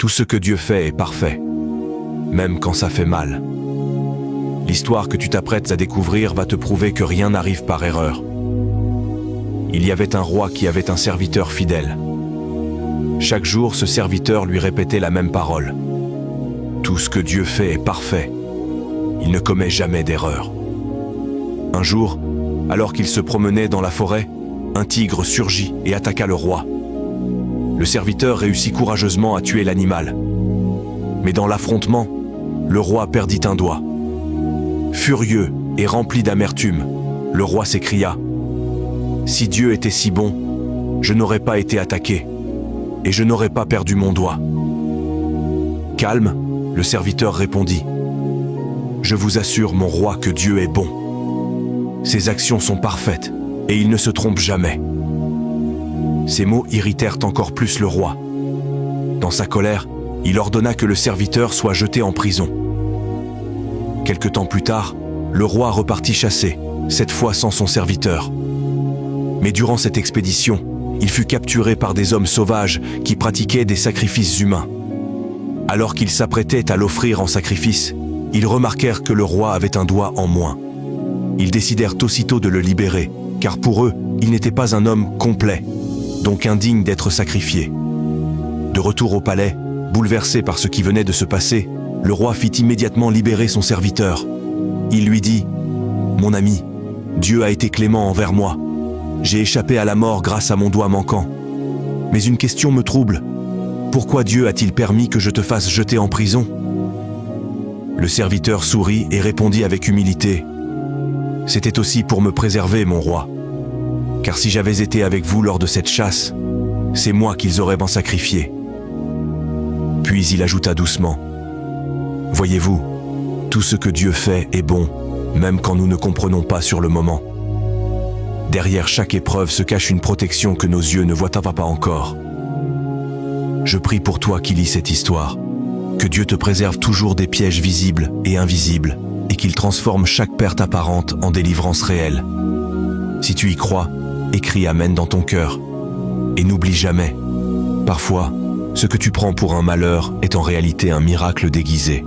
Tout ce que Dieu fait est parfait, même quand ça fait mal. L'histoire que tu t'apprêtes à découvrir va te prouver que rien n'arrive par erreur. Il y avait un roi qui avait un serviteur fidèle. Chaque jour, ce serviteur lui répétait la même parole. Tout ce que Dieu fait est parfait. Il ne commet jamais d'erreur. Un jour, alors qu'il se promenait dans la forêt, un tigre surgit et attaqua le roi. Le serviteur réussit courageusement à tuer l'animal. Mais dans l'affrontement, le roi perdit un doigt. Furieux et rempli d'amertume, le roi s'écria « Si Dieu était si bon, je n'aurais pas été attaqué, et je n'aurais pas perdu mon doigt. » Calme, le serviteur répondit « Je vous assure, mon roi, que Dieu est bon. Ses actions sont parfaites, et il ne se trompe jamais. » Ces mots irritèrent encore plus le roi. Dans sa colère, il ordonna que le serviteur soit jeté en prison. Quelque temps plus tard, le roi repartit chasser, cette fois sans son serviteur. Mais durant cette expédition, il fut capturé par des hommes sauvages qui pratiquaient des sacrifices humains. Alors qu'ils s'apprêtaient à l'offrir en sacrifice, ils remarquèrent que le roi avait un doigt en moins. Ils décidèrent aussitôt de le libérer, car pour eux, il n'était pas un homme complet, donc indigne d'être sacrifié. De retour au palais, bouleversé par ce qui venait de se passer, le roi fit immédiatement libérer son serviteur. Il lui dit « Mon ami, Dieu a été clément envers moi. J'ai échappé à la mort grâce à mon doigt manquant. Mais une question me trouble. Pourquoi Dieu a-t-il permis que je te fasse jeter en prison ?» Le serviteur sourit et répondit avec humilité « C'était aussi pour me préserver, mon roi. Car si j'avais été avec vous lors de cette chasse, c'est moi qu'ils auraient sacrifié. » Puis il ajouta doucement « Voyez-vous, tout ce que Dieu fait est bon, même quand nous ne comprenons pas sur le moment. Derrière chaque épreuve se cache une protection que nos yeux ne voient pas encore. Je prie pour toi qui lis cette histoire, que Dieu te préserve toujours des pièges visibles et invisibles, et qu'il transforme chaque perte apparente en délivrance réelle. Si tu y crois, écris Amen dans ton cœur. Et n'oublie jamais, parfois, ce que tu prends pour un malheur est en réalité un miracle déguisé.